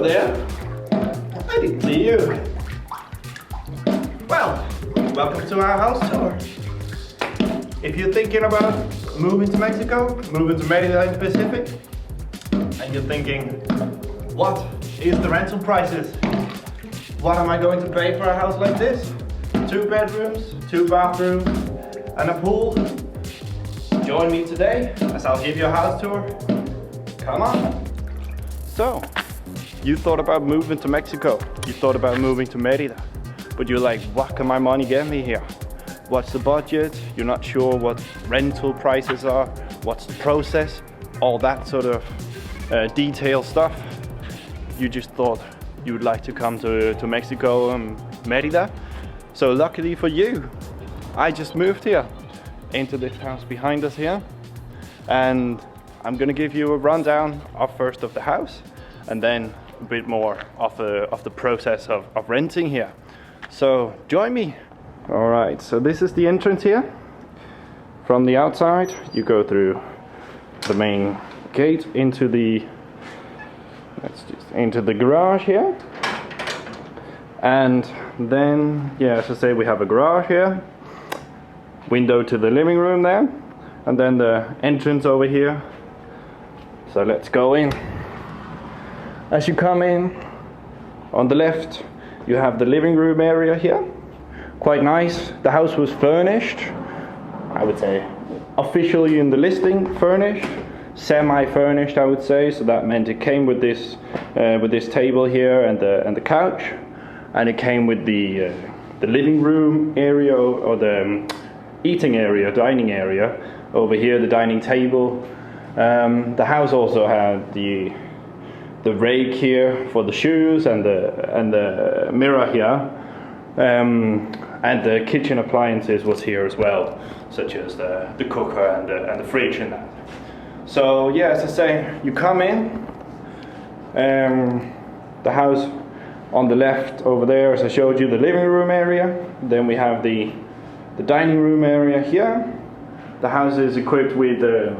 Hello there. I didn't see you. Well, welcome to our house tour. If you're thinking about moving to Mexico, moving to Merida in the Pacific, and you're thinking, what is the rental prices? What am I going to pay for a house like this? 2 bedrooms, 2 bathrooms, and a pool. Join me today as I'll give you a house tour. Come on. So, you thought about moving to Mexico. You thought about moving to Merida. But you're like, what can my money get me here? What's the budget? You're not sure what rental prices are. What's the process? All that sort of detailed stuff. You just thought you would like to come to Mexico and Merida. So luckily for you, I just moved here into this house behind us here. And I'm gonna give you a rundown of first of the house and then a bit more of the process of renting here. So join me. All right, so this is the entrance here. From the outside, you go through the main gate into the garage here. And then, yeah, as I say, we have a garage here, window to the living room there, and then the entrance over here. So let's go in. As you come in, on the left, you have the living room area here. Quite nice. The house was furnished, I would say, officially in the listing, furnished, semi-furnished, I would say. So that meant it came with this table here and the couch, and it came with the living room area or the eating area, dining area over here, the dining table. The house also had the rake here for the shoes and the mirror here, and the kitchen appliances was here as well, such as the cooker and the fridge and that. So yeah, as I say, you come in, the house on the left over there, as I showed you, the living room area. Then we have the dining room area here. The house is equipped with air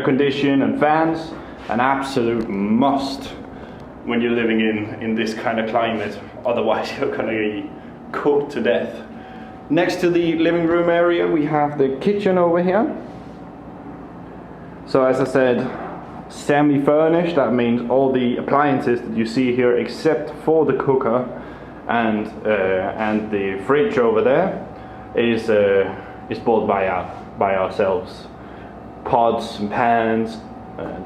conditioning and fans, an absolute must when you're living in this kind of climate. Otherwise you're gonna be cooked to death. Next to the living room area we have the kitchen over here. So as I said, semi-furnished. That means all the appliances that you see here, except for the cooker and the fridge over there, is bought by ourselves. Pots and pans,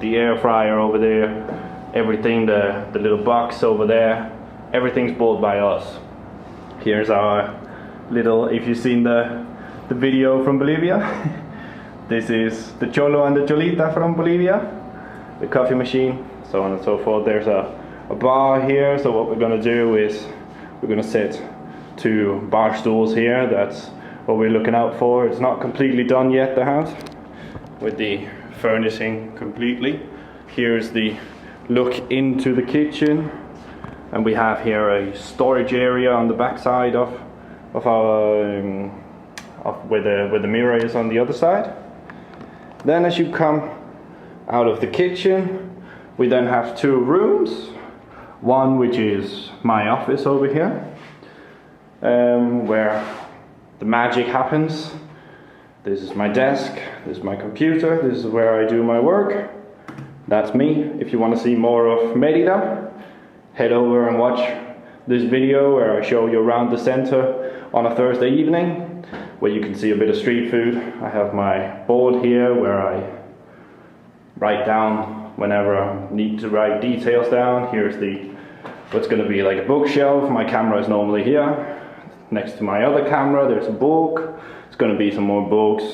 the air fryer over there, everything, the little box over there, everything's bought by us. Here's our little, if you've seen the video from Bolivia, this is the Cholo and the Cholita from Bolivia, the coffee machine, so on and so forth. There's a bar here, so what we're gonna do is we're gonna set 2 bar stools here. That's what we're looking out for. It's not completely done yet, the house, with the furnishing completely. Here's the look into the kitchen, and we have here a storage area on the back side of our where the mirror is on the other side. Then as you come out of the kitchen, we then have 2 rooms. One which is my office over here, where the magic happens. This is my desk, this is my computer, this is where I do my work. That's me. If you want to see more of Merida, head over and watch this video where I show you around the center on a Thursday evening, where you can see a bit of street food. I have my board here where I write down whenever I need to write details down. Here's what's going to be like a bookshelf. My camera is normally here. Next to my other camera there's a book. It's going to be some more books.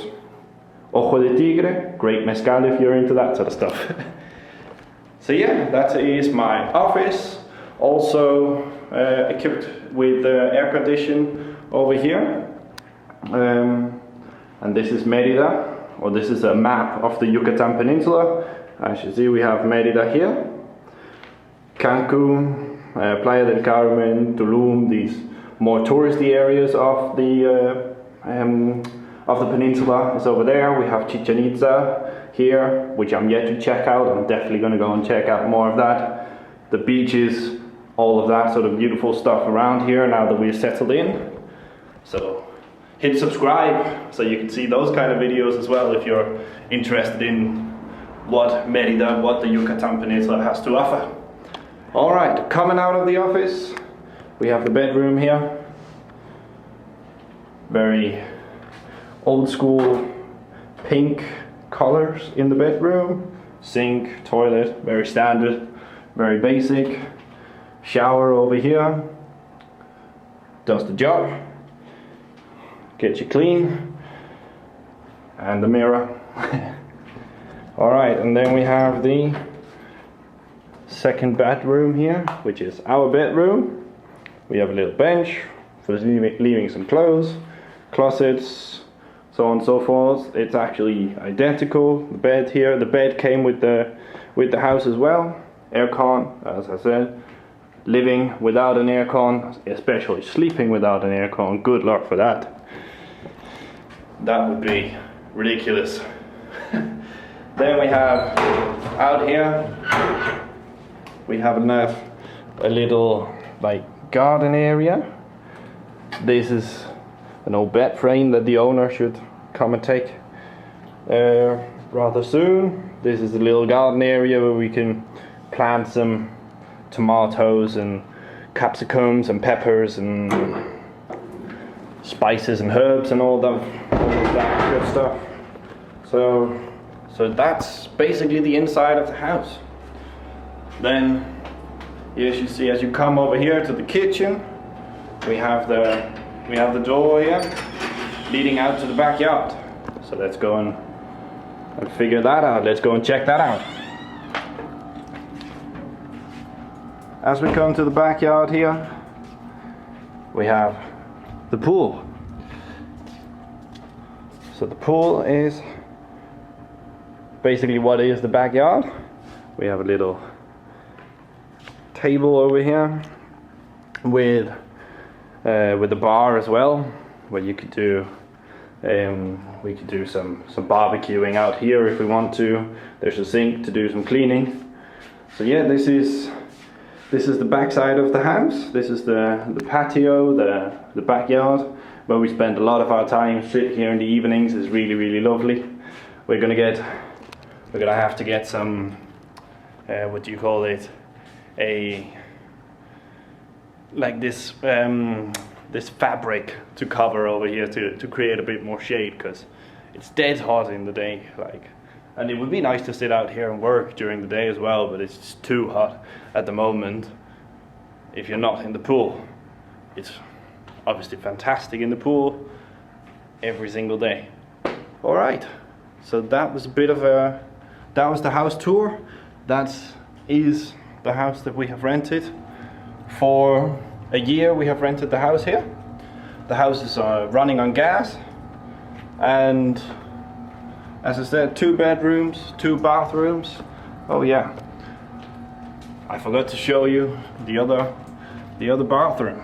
Ojo de Tigre, great mezcal if you're into that sort of stuff. So yeah, that is my office. Also equipped with air conditioning over here. And this is Merida, or this is a map of the Yucatan Peninsula. As you see, we have Merida here, Cancun, Playa del Carmen, Tulum, these more touristy areas of the peninsula is over there. We have Chichen Itza here, which I'm yet to check out. I'm definitely going to go and check out more of that the beaches, all of that sort of beautiful stuff around here now that we're settled in. So hit subscribe so you can see those kind of videos as well if you're interested in what Merida, what the Yucatan Peninsula has to offer. Alright, coming out of the office, we have the bedroom here. Very old school pink colors in the bedroom. Sink, toilet, very standard, very basic. Shower over here. Does the job. Get you clean. And the mirror. Alright, and then we have the second bedroom here, which is our bedroom. We have a little bench for leaving some clothes, closets, so on and so forth. It's actually identical. The bed here, the bed came with the house as well. Aircon, as I said. Living without an aircon, especially sleeping without an aircon, good luck for that. That would be ridiculous. Then we have out here, we have a little like garden area. This is an old bed frame that the owner should come and take rather soon. This is a little garden area where we can plant some tomatoes and capsicums and peppers and spices and herbs and all of that good stuff. So that's basically the inside of the house. Then, as you see, as you come over here to the kitchen, we have the door here leading out to the backyard. So let's go and figure that out. Let's go and check that out. As we come to the backyard here, we have the pool. So the pool is basically what is the backyard. We have a little table over here with a bar as well, where you could do we could do some barbecuing out here if we want to. There's a sink to do some cleaning. So yeah, this is the back side of the house. This is the patio, the backyard, where we spend a lot of our time. Sit here in the evenings is really lovely. We're gonna have to get some what do you call it? This fabric to cover over here to create a bit more shade, because it's dead hot in the day, and it would be nice to sit out here and work during the day as well, but it's just too hot at the moment if you're not in the pool. It's obviously fantastic in the pool every single day. Alright, so that was that was the house tour. That is the house that we have rented. For a year we have rented the house here. The house is running on gas, and as I said, 2 bedrooms, 2 bathrooms. Oh yeah, I forgot to show you the other bathroom,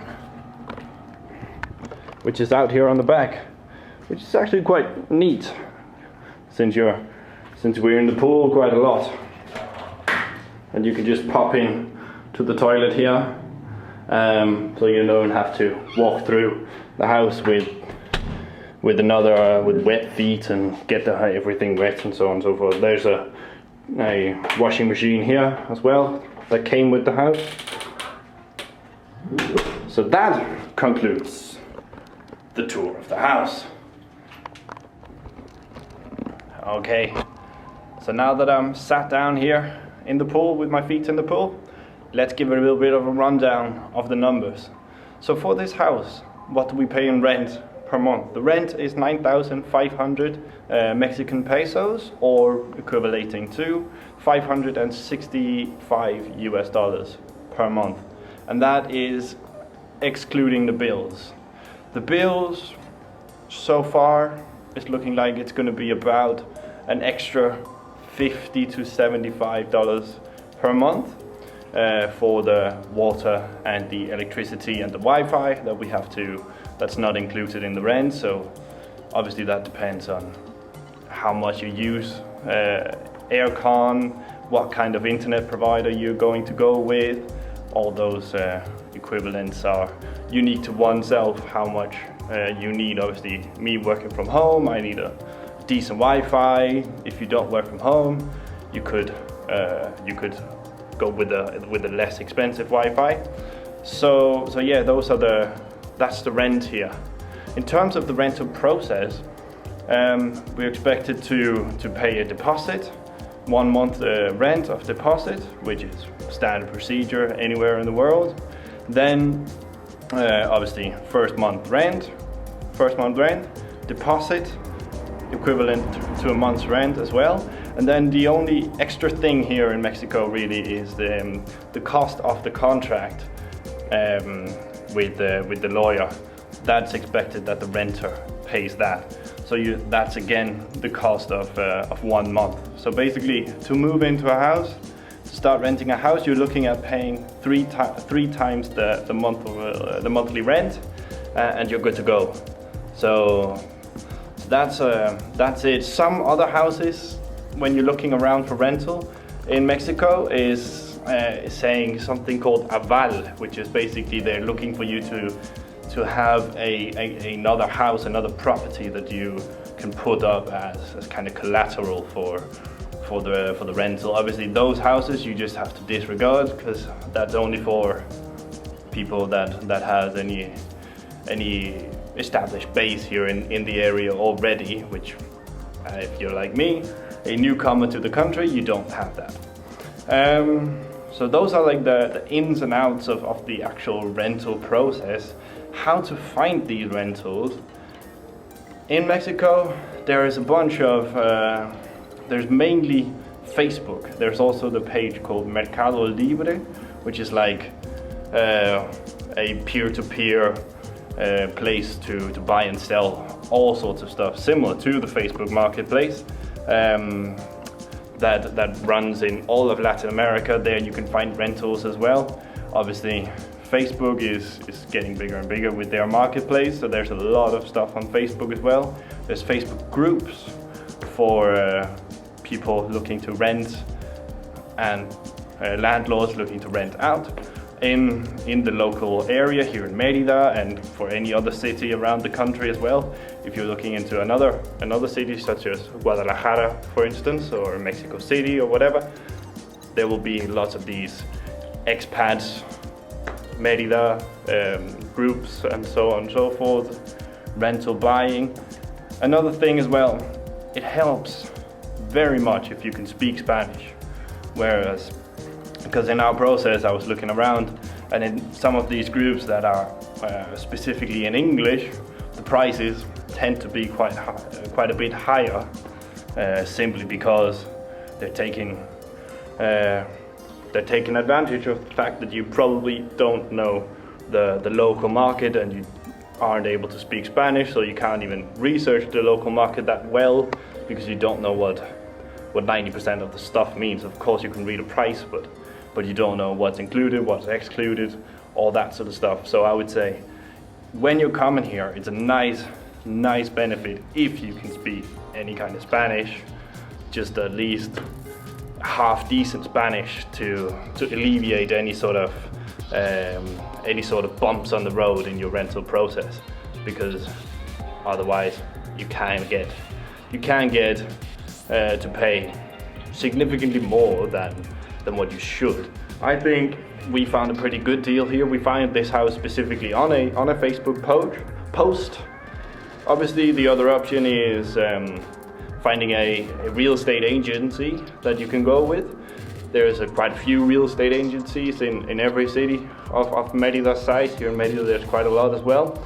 which is out here on the back, which is actually quite neat since we're in the pool quite a lot, and you can just pop in to the toilet here, so you don't have to walk through the house with wet feet and get everything wet and so on and so forth. There's a washing machine here as well that came with the house. So that concludes the tour of the house. Okay, so now that I'm sat down here in the pool with my feet in the pool, let's give a little bit of a rundown of the numbers. So for this house, what do we pay in rent per month? The rent is 9,500 Mexican pesos, or equivalating to $565 US per month, and that is excluding the bills. The bills so far is looking like it's going to be about an extra $50 to $75 per month for the water and the electricity and the Wi-Fi that we have to, that's not included in the rent. So obviously that depends on how much you use aircon, what kind of internet provider you're going to go with. All those equivalents are unique to oneself, how much you need. Obviously, me working from home, I need a decent Wi-Fi. If you don't work from home, you could go with a less expensive Wi-Fi. So yeah, that's the rent here. In terms of the rental process, we're expected to pay a deposit, 1 month rent of deposit, which is standard procedure anywhere in the world. Then obviously first month rent, deposit equivalent to a month's rent as well. And then the only extra thing here in Mexico really is the cost of the contract with the lawyer. That's expected that the renter pays that. So that's again the cost of 1 month. So basically, to move into a house, to start renting a house, you're looking at paying three times the monthly rent, and you're good to go. So that's it. Some other houses, when you're looking around for rental in Mexico, is saying something called aval, which is basically they're looking for you to have another house, another property that you can put up as kind of collateral for the rental. Obviously, those houses you just have to disregard, because that's only for people that has any established base here in the area already, which if you're like me, a newcomer to the country, you don't have that. So those are like the ins and outs of the actual rental process. How to find these rentals. In Mexico, there is a bunch of, there's mainly Facebook. There's also the page called Mercado Libre, which is like a peer-to-peer place to buy and sell all sorts of stuff, similar to the Facebook marketplace. That runs in all of Latin America. There you can find rentals as well. Obviously, Facebook is getting bigger and bigger with their marketplace, so there's a lot of stuff on Facebook as well. There's Facebook groups for people looking to rent and landlords looking to rent out in the local area here in Merida, and for any other city around the country as well. If you're looking into another city such as Guadalajara, for instance, or Mexico City or whatever, there will be lots of these expats, Merida groups, and so on and so forth, rental buying. Another thing as well, it helps very much if you can speak Spanish, whereas because in our process I was looking around, and in some of these groups that are specifically in English, the prices tend to be quite a bit higher, simply because they're taking advantage of the fact that you probably don't know the local market and you aren't able to speak Spanish, so you can't even research the local market that well because you don't know what 90% of the stuff means. Of course you can read a price, but you don't know what's included, what's excluded, all that sort of stuff. So I would say when you're coming here, it's a nice benefit if you can speak any kind of Spanish, just at least half decent Spanish to alleviate any sort of bumps on the road in your rental process, because otherwise you can get to pay significantly more than what you should. I think we found a pretty good deal here. We found this house specifically on a Facebook post. Obviously, the other option is finding a real estate agency that you can go with. There's quite a few real estate agencies in every city of Merida's size. Here in Merida, there's quite a lot as well.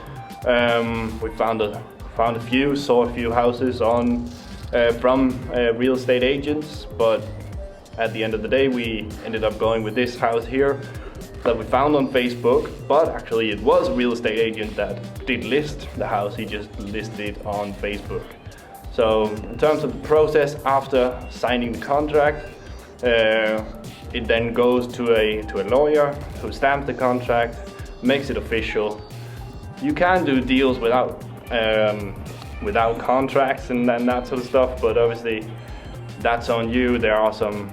We found a few, saw a few houses from real estate agents, but at the end of the day, we ended up going with this house here that we found on Facebook, but actually it was a real estate agent that did list the house. He just listed it on Facebook. So in terms of the process after signing the contract, it then goes to a lawyer who stamps the contract, makes it official. You can do deals without contracts and that sort of stuff, but obviously that's on you. There are some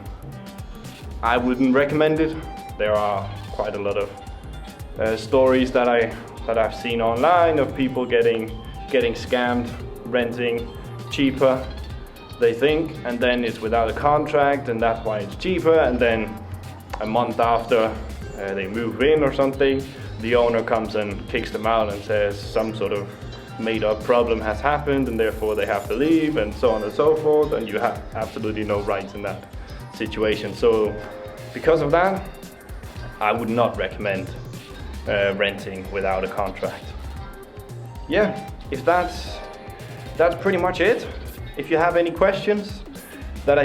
I wouldn't recommend it. There are quite a lot of stories that I've seen online of people getting scammed, renting cheaper, they think, and then it's without a contract, and that's why it's cheaper. And then a month after they move in or something, the owner comes and kicks them out and says some sort of made-up problem has happened and therefore they have to leave, and so on and so forth, and you have absolutely no rights in that situation. So because of that, I would not recommend renting without a contract. Yeah, if that's pretty much it. If you have any questions that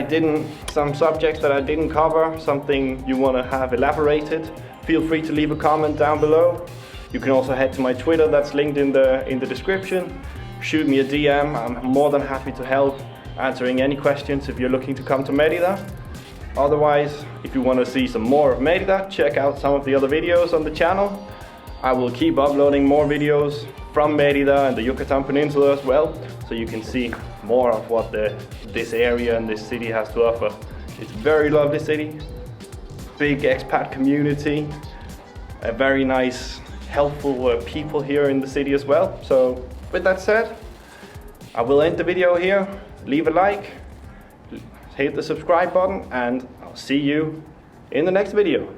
some subjects that I didn't cover, something you want to have elaborated, feel free to leave a comment down below. You can also head to my Twitter, that's linked in the description. Shoot me a DM, I'm more than happy to help answering any questions if you're looking to come to Merida. Otherwise, if you want to see some more of Merida, check out some of the other videos on the channel. I will keep uploading more videos from Merida and the Yucatan Peninsula as well, so you can see more of what this area and this city has to offer. It's a very lovely city, big expat community, a very nice, helpful people here in the city as well. So with that said, I will end the video here. Leave a like, hit the subscribe button, and I'll see you in the next video.